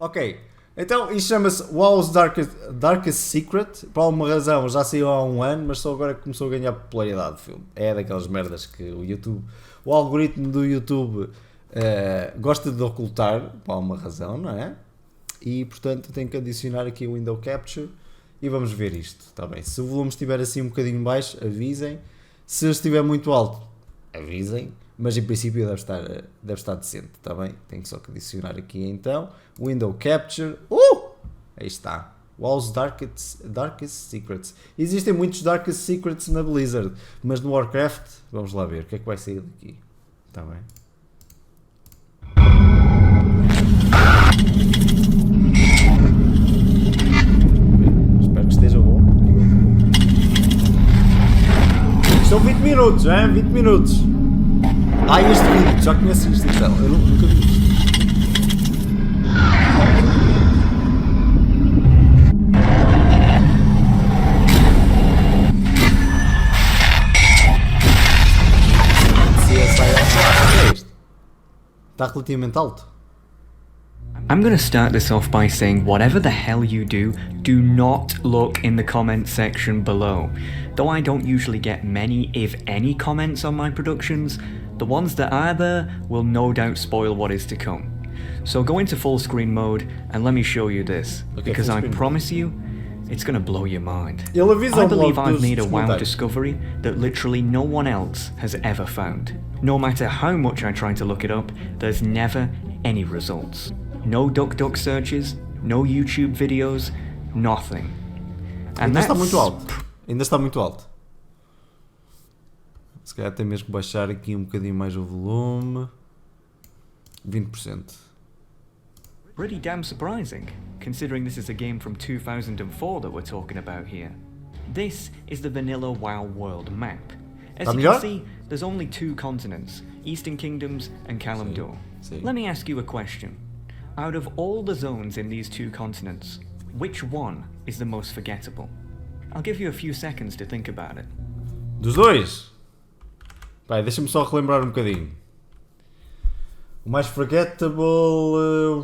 Ok, então isto chama-se WoW's Darkest Secret. Por alguma razão já saiu há um ano, mas só agora que começou a ganhar popularidade o filme. É daquelas merdas que o algoritmo do YouTube gosta de ocultar, por alguma razão, não é? E portanto tenho que adicionar aqui o Window Capture e vamos ver isto, está bem? Se o volume estiver assim um bocadinho baixo, avisem. Se estiver muito alto, avisem. Mas em princípio deve estar decente, está bem? Tenho só que adicionar aqui então Window Capture. Aí está. WoW's Darkest Secrets. Existem muitos Darkest Secrets na Blizzard, mas no Warcraft, vamos lá ver o que é que vai sair daqui. Está bem? Espero que esteja bom. São 20 minutos, hein? 20 minutos. Este vídeo, já conheço isto então, eu nunca vi isto. Está relativamente alto. I'm going to start this off by saying whatever the hell you do not look in the comment section below. Though I don't usually get many, if any, comments on my productions, the ones that are there will no doubt spoil what is to come. So go into full screen mode and let me show you this, because I promise you, it's going to blow your mind. I believe I've made a WoW discovery that literally no one else has ever found. No matter how much I try to look it up, there's never any results. No DuckDuck searches, no YouTube videos, nothing. And Ainda está muito alto. Ainda está muito alto. Se calhar tem mesmo que baixar aqui um bocadinho mais o volume. 20%. Pretty damn surprising, considering this is a game from 2004 that we're talking about here. This is the vanilla WoW world map. As you can see, there's only 2 continents, Eastern Kingdoms and Kalimdor. Let me ask you a question. Out of all the zones in these 2 continents, which one is the most forgettable? I'll give you a few seconds to think about it. Dos dois? Pai, deixa-me só relembrar um bocadinho. O mais forgettable...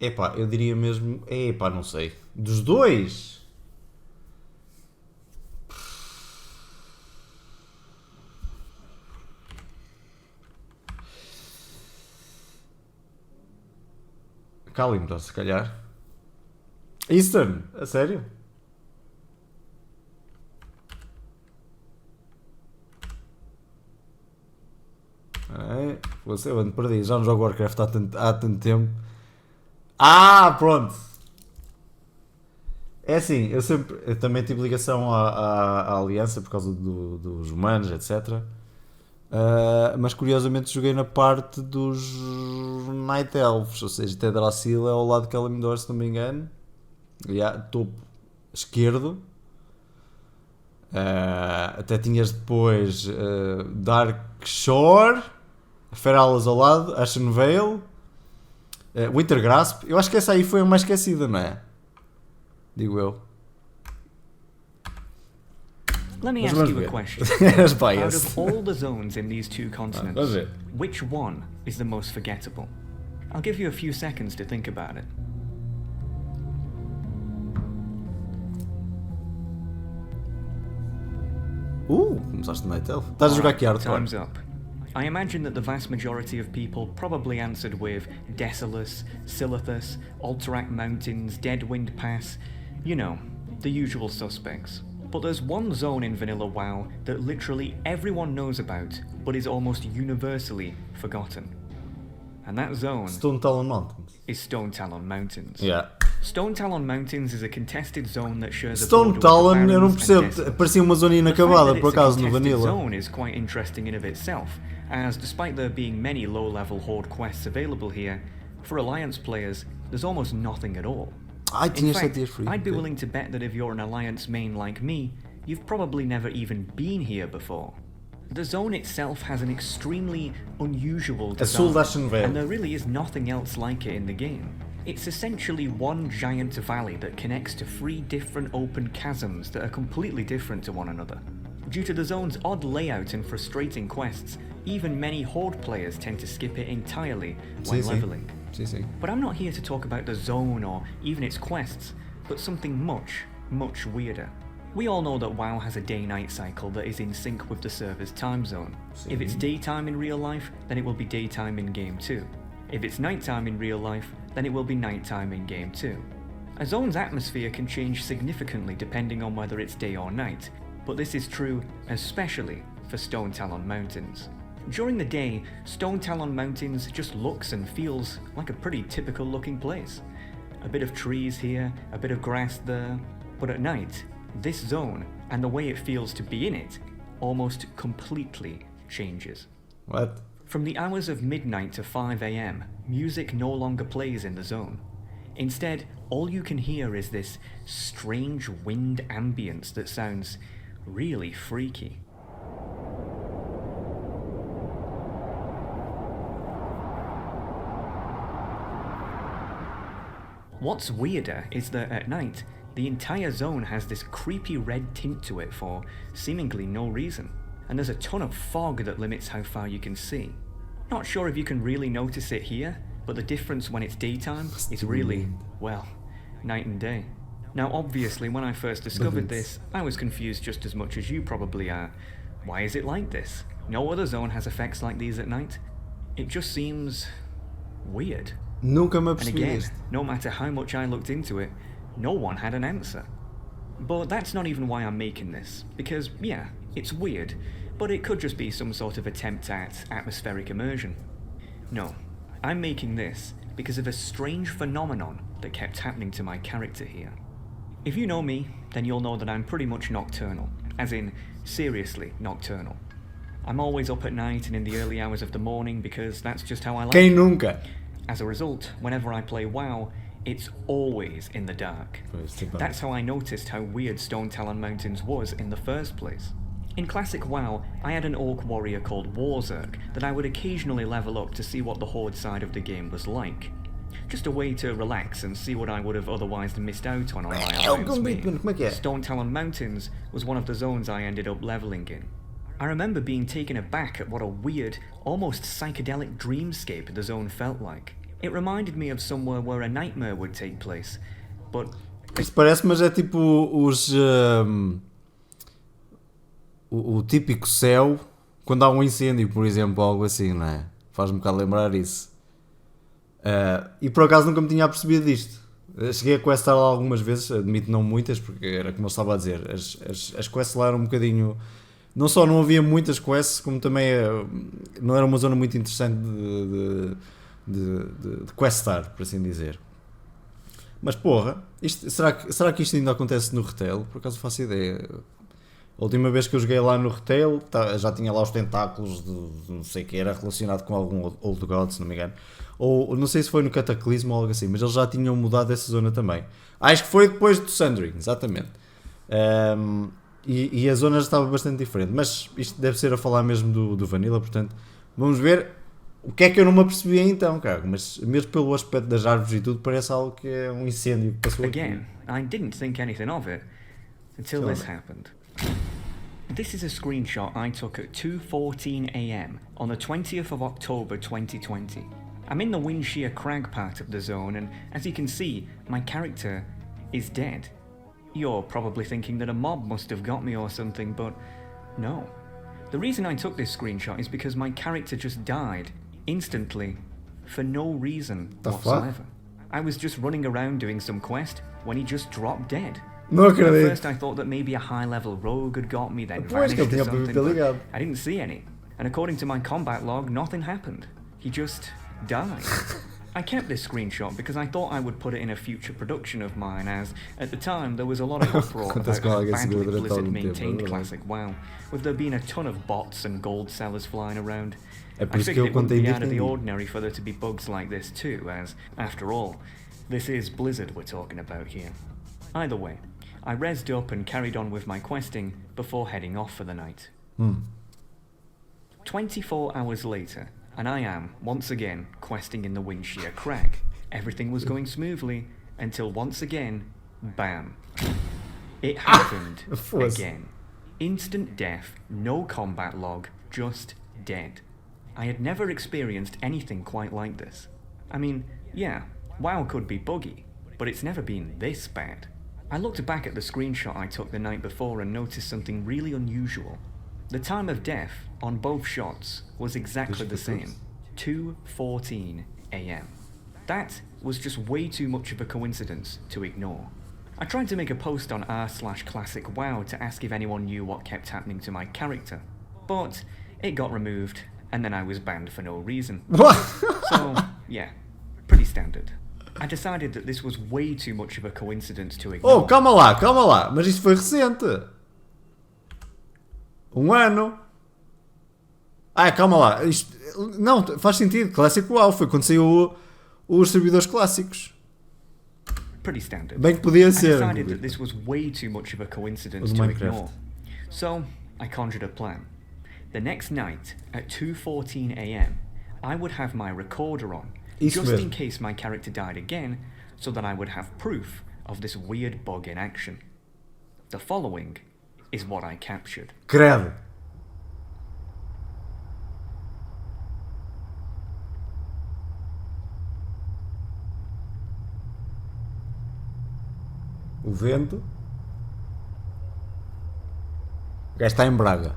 Epá, eu diria mesmo... Epá, não sei. Dos dois? Kalimdor, se calhar. Eastern, a sério? Você ando perdido, já não jogo Warcraft há tanto tempo. Pronto. É assim, eu também tive ligação à Aliança por causa dos humanos, etc. Mas curiosamente joguei na parte dos Night Elves, ou seja, Tedrasil é ao lado de Kalimdor, se não me engano. Topo esquerdo. Até tinhas depois Dark Shore, Feralas ao lado, Ashen Vale, Wintergrasp. Eu acho que essa aí foi a mais esquecida, não é? Digo eu. Let me ask you a question. Out of all the zones in these 2 continents, which one is the most forgettable? I'll give you a few seconds to think about it. Começaste Night Elf. Estás a jogar que hardcore? Time's up. I imagine that the vast majority of people probably answered with Desolus, Silithus, Alterac Mountains, Deadwind Pass, you know, the usual suspects. But there's one zone in vanilla WoW that literally everyone knows about, but is almost universally forgotten. And that zone Stone Talon Mountains. Is Stone Talon Mountains. Yeah. Stone Talon Mountains is a contested zone that shares a Stone Talon, eu não percebo, parecia uma zona inacabada por acaso no vanilla. The zone is quite interesting in of itself, as despite there being many low-level horde quests available here, for Alliance players, there's almost nothing at all. In fact, I'd be willing to bet that if you're an Alliance main like me, you've probably never even been here before. The zone itself has an extremely unusual design, and there really is nothing else like it in the game. It's essentially one giant valley that connects to 3 different open chasms that are completely different to one another. Due to the zone's odd layout and frustrating quests, even many Horde players tend to skip it entirely when leveling. But I'm not here to talk about the zone or even its quests, but something much, much weirder. We all know that WoW has a day-night cycle that is in sync with the server's time zone. If it's daytime in real life, then it will be daytime in game too. If it's nighttime in real life, then it will be nighttime in game too. A zone's atmosphere can change significantly depending on whether it's day or night, but this is true especially for Stone Talon Mountains. During the day, Stone Talon Mountains just looks and feels like a pretty typical looking place. A bit of trees here, a bit of grass there, but at night, this zone, and the way it feels to be in it, almost completely changes. What? From the hours of midnight to 5 AM, music no longer plays in the zone. Instead, all you can hear is this strange wind ambience that sounds really freaky. What's weirder is that at night, the entire zone has this creepy red tint to it for seemingly no reason, and there's a ton of fog that limits how far you can see. Not sure if you can really notice it here, but the difference when it's daytime is really, well, night and day. Now obviously when I first discovered this, I was confused just as much as you probably are. Why is it like this? No other zone has effects like these at night. It just seems weird. Nunca me And apercebi again, disto. no matter how much I looked into it, no one had an answer. But that's not even why I'm making this, because yeah, it's weird, but it could just be some sort of attempt at atmospheric immersion. No, I'm making this because of a strange phenomenon that kept happening to my character here. If you know me, then you'll know that I'm pretty much nocturnal, as in seriously nocturnal. I'm always up at night and in the early hours of the morning because that's just how I like Quem it. nunca? As a result, whenever I play WoW, it's always in the dark. That's how I noticed how weird Stone Talon Mountains was in the first place. In classic WoW, I had an orc warrior called Warzerk that I would occasionally level up to see what the Horde side of the game was like. Just a way to relax and see what I would have otherwise missed out on my Alliance way. Stone Talon Mountains was one of the zones I ended up leveling in. I remember being taken aback at what a weird, almost psychedelic dreamscape the zone felt like. It reminded me of somewhere where a nightmare would take place, but... Isto parece, mas é tipo os... o típico céu quando há um incêndio, por exemplo, algo assim, não é? Faz-me um bocado lembrar isso. E por acaso nunca me tinha apercebido disto. Cheguei a questar lá algumas vezes, admito não muitas, porque era como eu estava a dizer, as quests lá eram um bocadinho... Não só não havia muitas quests, como também não era uma zona muito interessante de questar, por assim dizer. Mas porra, será que isto ainda acontece no retail? Por acaso faço ideia. A última vez que eu joguei lá no retail já tinha lá os tentáculos de não sei o que, era relacionado com algum Old God, se não me engano. Ou não sei se foi no Cataclismo ou algo assim, mas eles já tinham mudado essa zona também. Acho que foi depois do Sundering, exatamente. E a zona já estava bastante diferente, mas isto deve ser a falar mesmo do Vanilla, portanto, vamos ver o que é que eu não me apercebi então, cara, mas mesmo pelo aspecto das árvores e tudo, parece algo que é um incêndio que passou aqui. Again, I didn't think anything of it until this happened. This is a screenshot I took at 2:14 AM on the 20th of October 2020. I'm in the Windshear Crag part of the zone, and as you can see, my character is dead. You're probably thinking that a mob must have got me or something, but no. The reason I took this screenshot is because my character just died, instantly, for no reason whatsoever. I was just running around doing some quest when he just dropped dead. Não acredito. At first I thought that maybe a high-level rogue had got me, then vanished or something, but I didn't see any. And according to my combat log, nothing happened. He just died. I kept this screenshot because I thought I would put it in a future production of mine, as, at the time, there was a lot of uproar about how badly Blizzard maintained classic WoW, with there being a ton of bots and gold sellers flying around. I figured it wouldn't be out of the ordinary for there to be bugs like this too, as, after all, this is Blizzard we're talking about here. Either way, I rezzed up and carried on with my questing before heading off for the night. 24 hours later, and I am, once again, questing in the Windshear Crag. Everything was going smoothly, until once again, bam. It happened again. Instant death, no combat log, just dead. I had never experienced anything quite like this. I mean, yeah, WoW could be buggy, but it's never been this bad. I looked back at the screenshot I took the night before and noticed something really unusual. The time of death on both shots was exactly the same, 2:14 AM. That was just way too much of a coincidence to ignore. I tried to make a post on r/classic WoW to ask if anyone knew what kept happening to my character, but it got removed and then I was banned for no reason. What? So, yeah, pretty standard. I decided that this was way too much of a coincidence to ignore. Oh, calma lá, mas isto foi recente. Um ano. Ah, calma lá. Isto, não, faz sentido. Clássico WoW foi quando saiu os servidores clássicos. Pretty standard. Bem que podia I ser. decided that this was way too much of a coincidence to ignore. So, I conjured a plan. The next night, at 2:14 AM, I would have my recorder on, just in case my character died again, so that I would have proof of this weird bug in action. The following is what I captured. Credo. O vento. O gajo está em Braga.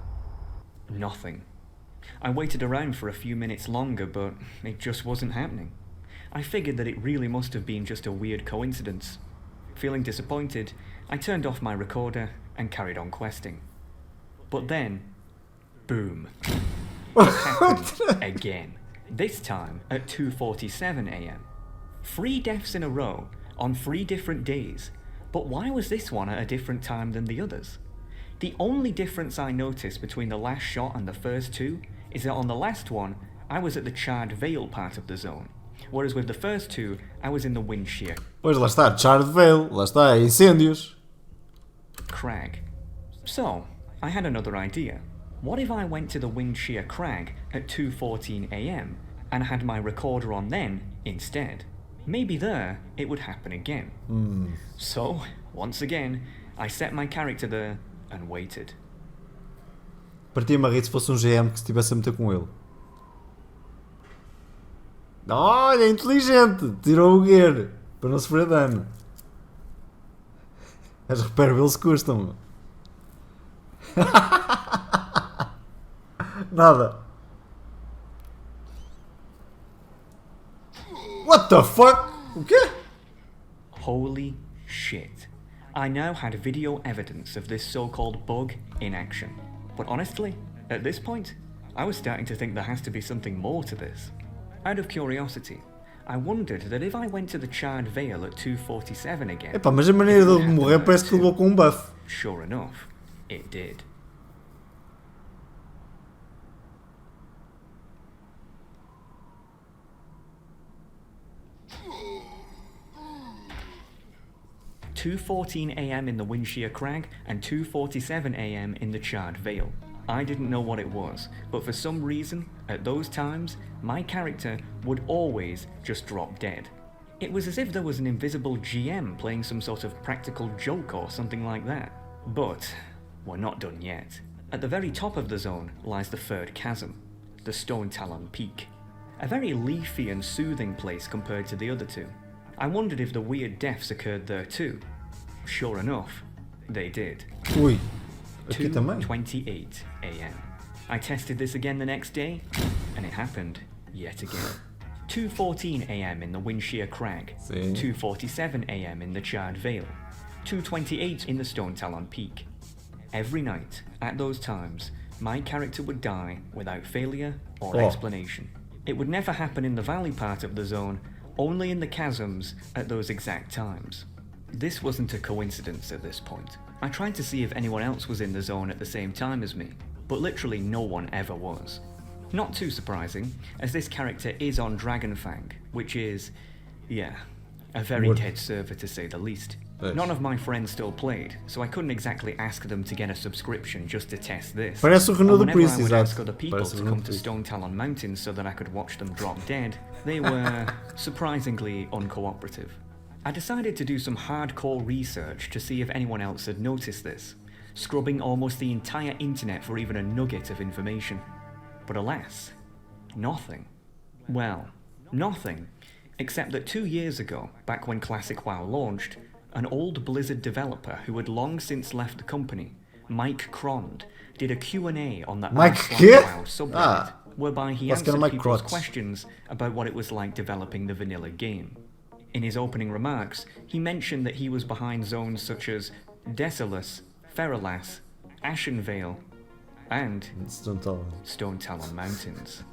Nothing. I waited around for a few minutes longer, but it just wasn't happening. I figured that it really must have been just a weird coincidence. Feeling disappointed, I turned off my recorder and carried on questing. But then, boom. It happened again. This time at 2:47 AM. 3 deaths in a row on 3 different days. But why was this one at a different time than the others? The only difference I noticed between the last shot and the first 2 is that on the last one, I was at the charred Vale part of the zone, whereas with the first 2, I was in the wind shear Pois lá está, Charred Vale, lá está, incêndios. crag. So, I had another idea. What if I went to the wind shear crag at 2:14 AM and had my recorder on then instead? Maybe there it would happen again. So, once again, I set my character there and waited. Partia-me a rir se fosse um GM que se estivesse a meter com ele. Olha, é inteligente! Tirou o gear para não sofrer dano. As repair bills custam. Nada. What the fuck? O quê? Holy shit. I now had video evidence of this so-called bug in action. But honestly, at this point, I was starting to think there has to be something more to this. Out of curiosity, I wondered that if I went to the charred Vale at 2:47 again... Epá, mas a maneira de ele morrer parece que levou com um buff. Sure enough, it did. (2:14 AM in the Windshear Crag and 2:47 AM in the Charred Vale. I didn't know what it was, but for some reason, at those times, my character would always just drop dead. It was as if there was an invisible GM playing some sort of practical joke or something like that. But we're not done yet. At the very top of the zone lies the third chasm, the Stone Talon Peak. A very leafy and soothing place compared to the other two. I wondered if the weird deaths occurred there too. Sure enough, they did. Ui, aqui também. 2:28 AM. I tested this again the next day, and it happened yet again. 2:14 AM in the Windshear Crag, Sim. 2:47 AM in the Charred Vale, 2:28 in the Stone Talon Peak. Every night, at those times, my character would die without failure or explanation. It would never happen in the valley part of the zone, only in the chasms at those exact times. This wasn't a coincidence at this point. I tried to see if anyone else was in the zone at the same time as me, but literally no one ever was. Not too surprising, as this character is on Dragonfang, which is, yeah, a very dead server to say the least. None of my friends still played, so I couldn't exactly ask them to get a subscription just to test this. Parece o Renault do Whenever Prince, I would exato. ask other people Parece o to Renault come to do Stone Talon Mountains so that I could watch them drop dead, they were surprisingly uncooperative. I decided to do some hardcore research to see if anyone else had noticed this, scrubbing almost the entire internet for even a nugget of information. But alas, nothing. Well, nothing, except that 2 years ago, back when Classic WoW launched, an old Blizzard developer who had long since left the company, Mike Crond, did a Q&A on the Mike WoW subreddit, whereby he Let's get answered Mike people's Crotch. questions about what it was like developing the vanilla game. In his opening remarks, he mentioned that he was behind zones such as Desolus, Feralas, Ashenvale, and Stone Talon. Stone Talon Mountains.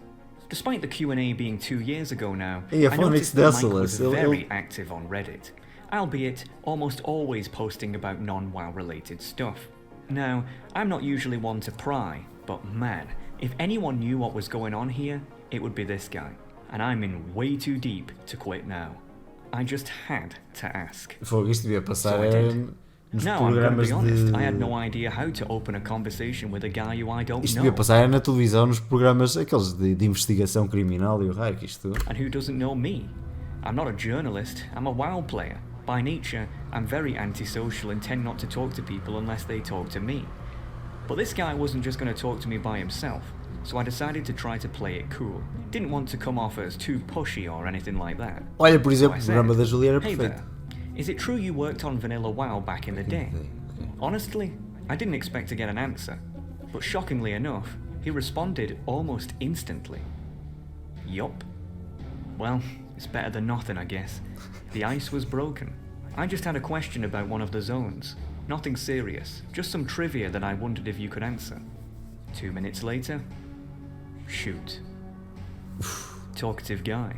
Despite the Q&A being 2 years ago now, Hey, I I found noticed it's that Mike was Desolus. very active on Reddit, albeit almost always posting about non-WoW related stuff. Now, I'm not usually one to pry, but man, if anyone knew what was going on here, it would be this guy, and I'm in way too deep to quit now. I just had to ask. Fogo, isto devia passar So I did. nos No, I'm going to programas be honest, de... I had no idea how to open a conversation with a guy who I don't Isto know. devia passar na televisão, nos programas aqueles de investigação criminal e o raio que isto... And who doesn't know me? I'm not a journalist, I'm a WoW player. By nature, I'm very antisocial and tend not to talk to people unless they talk to me. But this guy wasn't just going to talk to me by himself, so I decided to try to play it cool. Didn't want to come off as too pushy or anything like that. Olha, por exemplo, So I o said, programa da Julia era "Hey perfeito. there, is it true you worked on Vanilla WoW back in the day?" Honestly, I didn't expect to get an answer, but shockingly enough, he responded almost instantly. Yup. Well, it's better than nothing, I guess. The ice was broken. I just had a question about one of the zones. Nothing serious, just some trivia that I wondered if you could answer. 2 minutes later, shoot. Talkative guy.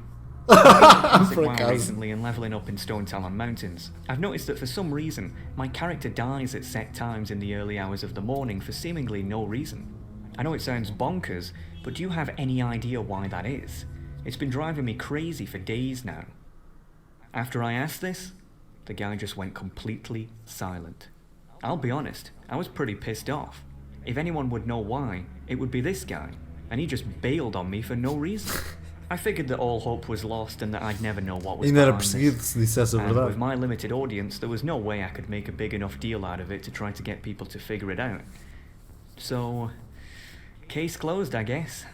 Por WoW acaso. recently and leveling up in Stone Talon Mountains, I've noticed that for some reason, my character dies at set times in the early hours of the morning for seemingly no reason. I know it sounds bonkers, but do you have any idea why that is? It's been driving me crazy for days now. After I asked this, the guy just went completely silent. I'll be honest, I was pretty pissed off. If anyone would know why, it would be this guy, and he just bailed on me for no reason. I figured that all hope was lost and that I'd never know what was Ainda era behind perseguido this. se dissesse a And with verdade. my limited audience, there was no way I could make a big enough deal out of it to try to get people to figure it out. So, case closed, I guess.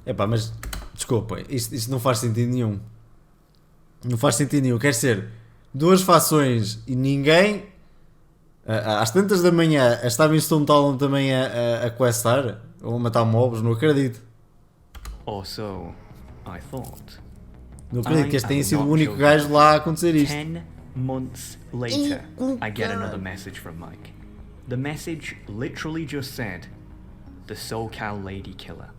Epá, mas desculpa, isto não faz sentido nenhum. Não faz sentido nenhum. Quer ser duas fações e ninguém às tantas da manhã estava em Stone Talon também a questar ou a matar mobs, não acredito. Or so, I thought. Não acredito que este I tenha am sido o not único joking. gajo lá a acontecer isto. 10 months later, I get another message from Mike. The message literally just said, "The SoCal Lady Killer."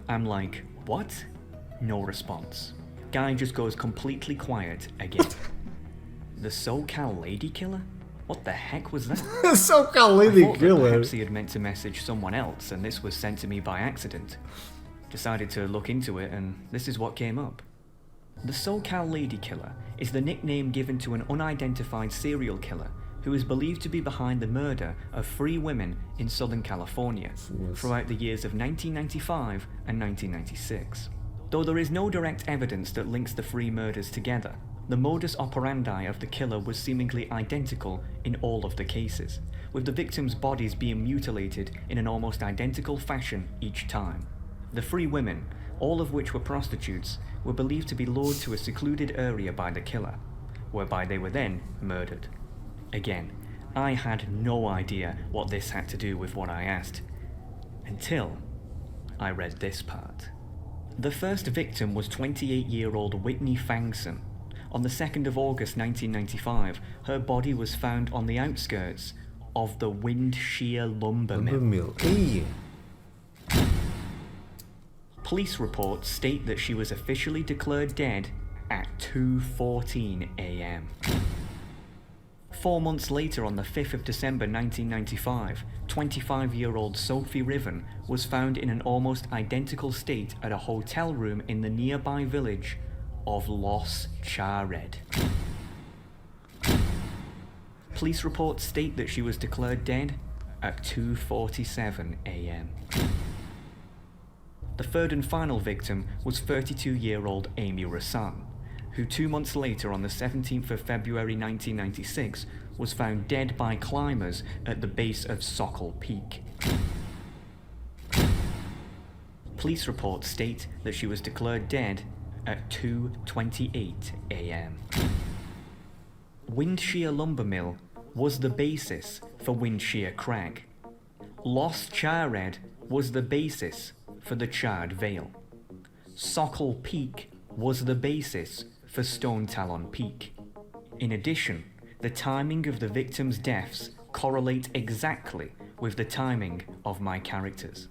I'm like, what? No response. Guy just goes completely quiet again. The SoCal Lady Killer? What the heck was that? Só cá I Lady thought that Killer. perhaps he had meant to message someone else and this was sent to me by accident. Decided to look into it and this is what came up. The SoCal Lady Killer is the nickname given to an unidentified serial killer who is believed to be behind the murder of 3 women in Southern California throughout the years of 1995 and 1996. Though there is no direct evidence that links the 3 murders together, the modus operandi of the killer was seemingly identical in all of the cases, with the victims' bodies being mutilated in an almost identical fashion each time. The 3 women, all of which were prostitutes, were believed to be lured to a secluded area by the killer, whereby they were then murdered. Again, I had no idea what this had to do with what I asked, until I read this part. The first victim was 28-year-old Whitney Fangson. On the 2nd of August 1995, her body was found on the outskirts of the Wind Shear Lumber Mill. Ei, Police reports state that she was officially declared dead at 2:14 a.m. 4 months later, on the 5th of December 1995, 25-year-old Sophie Riven was found in an almost identical state at a hotel room in the nearby village of Los Chared. Police reports state that she was declared dead at 2:47 a.m. The third and final victim was 32-year-old Amy Rassan, who 2 months later, on the 17th of February 1996, was found dead by climbers at the base of Sokol Peak. Police reports state that she was declared dead at 2:28 a.m. Windshear Lumber Mill was the basis for Windshear Crag. Lost Charred was the basis for the Charred Vale. Sokol Peak was the basis for Stone Talon Peak. In addition, the timing of the victims' deaths correlate exactly with the timing of my characters.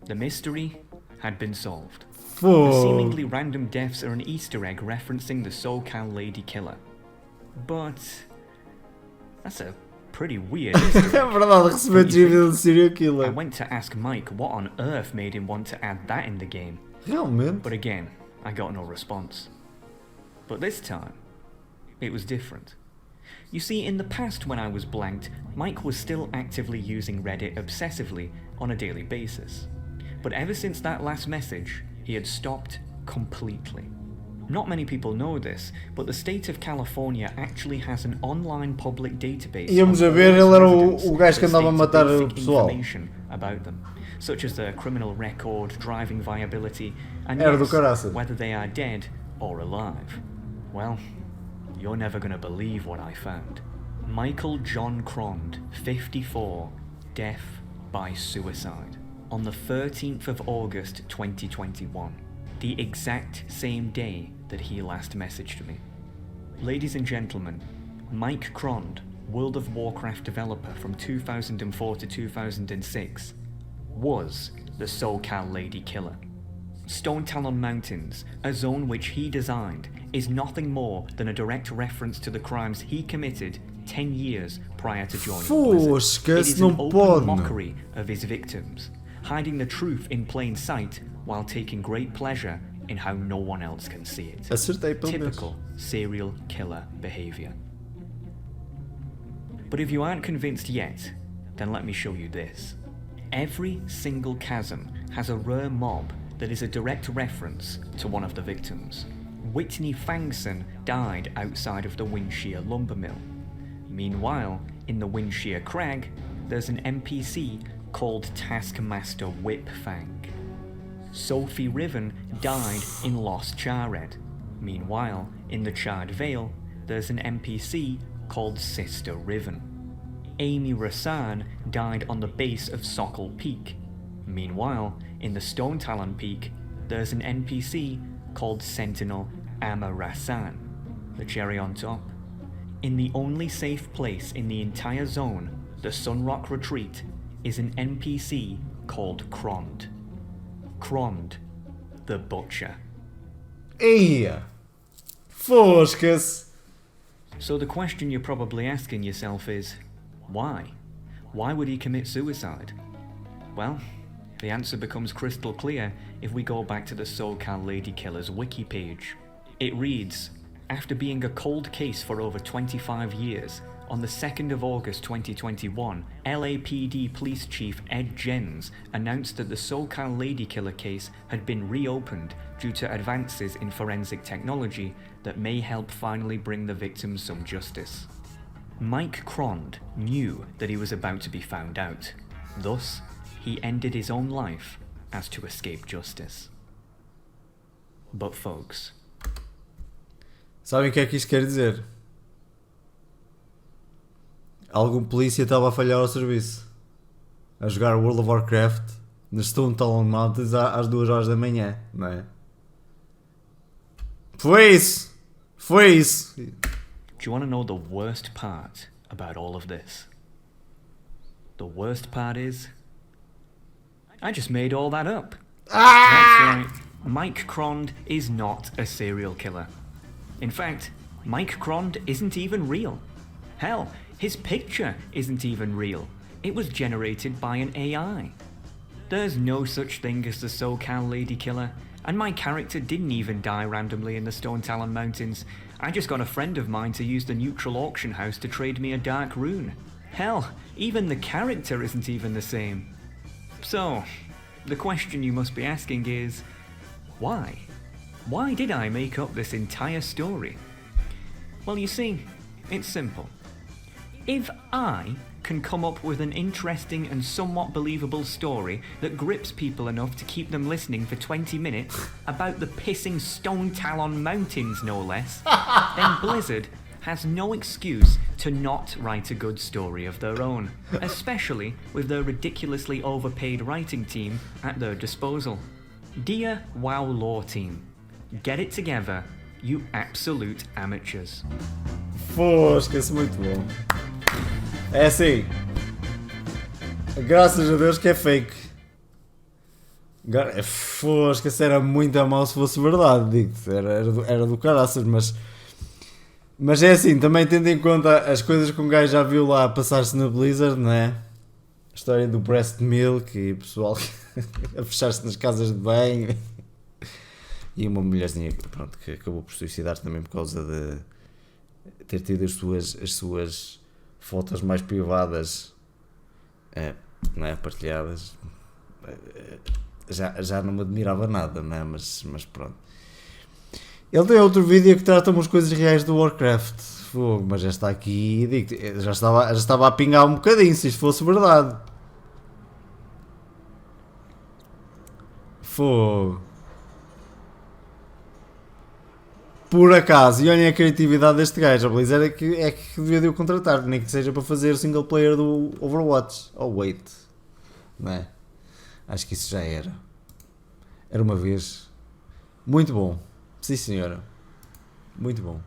The mystery had been solved. The seemingly random deaths are an Easter egg referencing the SoCal Lady Killer. But that's a pretty weird Easter egg. É verdade, receber trivia do serial killer. I went to ask Mike what on earth made him want to add that in the game. Realmente? But again, I got no response. But this time, it was different. You see, in the past when I was blanked, Mike was still actively using Reddit obsessively on a daily basis. But ever since that last message, he had stopped completely. Not many people know this, but the state of California actually has an online public database. Íamos a ver, ele era o gajo que andava a matar o pessoal. Information about them, such as their criminal record, driving viability, and Era do yes, caraças. whether they are dead or alive. Well, you're never gonna believe what I found. Michael John Crond, 54, death by suicide. On the 13th of August 2021, the exact same day that he last messaged me. Ladies and gentlemen, Mike Crond, World of Warcraft developer from 2004 to 2006, was the SoCal Lady Killer. Stone Talon Mountains, a zone which he designed, is nothing more than a direct reference to the crimes he committed 10 years prior to joining Blizzard. It is an open mockery of his victims, hiding the truth in plain sight while taking great pleasure in how no one else can see it. Typical serial killer behaviour. But if you aren't convinced yet, then let me show you this. Every single chasm has a rare mob that is a direct reference to one of the victims. Whitney Fangson died outside of the Windshear Lumber Mill. Meanwhile, in the Windshear Crag, there's an NPC called Taskmaster Whipfang. Sophie Riven died in Lost Charred. Meanwhile, in the Charred Vale, there's an NPC called Sister Riven. Amy Rasan died on the base of Sokol Peak. Meanwhile, in the Stone Talon Peak, there's an NPC called Sentinel Amma Rasan. The cherry on top. In the only safe place in the entire zone, the Sunrock Retreat, is an NPC called Crond. Crond, the Butcher. Eia! Foscas! So the question you're probably asking yourself is, why? Why would he commit suicide? Well, the answer becomes crystal clear if we go back to the SoCal Lady Killer's wiki page. It reads, after being a cold case for over 25 years, on the 2nd of August 2021, LAPD Police Chief Ed Jens announced that the SoCal Lady Killer case had been reopened due to advances in forensic technology that may help finally bring the victims some justice. Mike Crond knew that he was about to be found out. Thus, he ended his own life as to escape justice. But folks... Sabem o que é que isto quer dizer? Algum polícia estava a falhar ao serviço. A jogar World of Warcraft nas Stone Talon Mountains às 2 horas da manhã, não é? Foi isso! Foi isso! Do you want to know the worst part about all of this? The worst part is... I just made all that up. That's right. Mike Crond is not a serial killer. In fact, Mike Crond isn't even real. Hell, his picture isn't even real. It was generated by an AI. There's no such thing as the SoCal Lady Killer, and my character didn't even die randomly in the Stone Talon Mountains. I just got a friend of mine to use the neutral auction house to trade me a dark rune. Hell, even the character isn't even the same. So, the question you must be asking is, why? Why did I make up this entire story? Well, you see, it's simple. If I can come up with an interesting and somewhat believable story that grips people enough to keep them listening for 20 minutes about the pissing Stone Talon Mountains, no less, then Blizzard has no excuse to not write a good story of their own, especially with their ridiculously overpaid writing team at their disposal. Dear WoW lore team, get it together, you absolute amateurs. Fosca-se, muito bom. É assim, graças a Deus que é fake. Fosca-se, era muito a mal se fosse verdade, digo-te, era do caraças, mas é assim, também tendo em conta as coisas que um gajo já viu lá passar-se na Blizzard, não é? A história do breast milk e o pessoal a fechar-se nas casas de banho e uma mulherzinha, pronto, que acabou por suicidar também por causa de ter tido as suas fotos mais privadas, não é, partilhadas. Já não me admirava nada, não é? Mas pronto. Ele tem outro vídeo que trata umas coisas reais do Warcraft. Fogo, mas já está aqui, digo, já estava a pingar um bocadinho se isto fosse verdade. Fogo. Por acaso, e olhem a criatividade deste gajo, a Blizzard é que devia de o contratar, nem que seja para fazer o single player do Overwatch. Oh wait, não é? Acho que isso já era. Era uma vez. Muito bom. Sim senhora. Muito bom.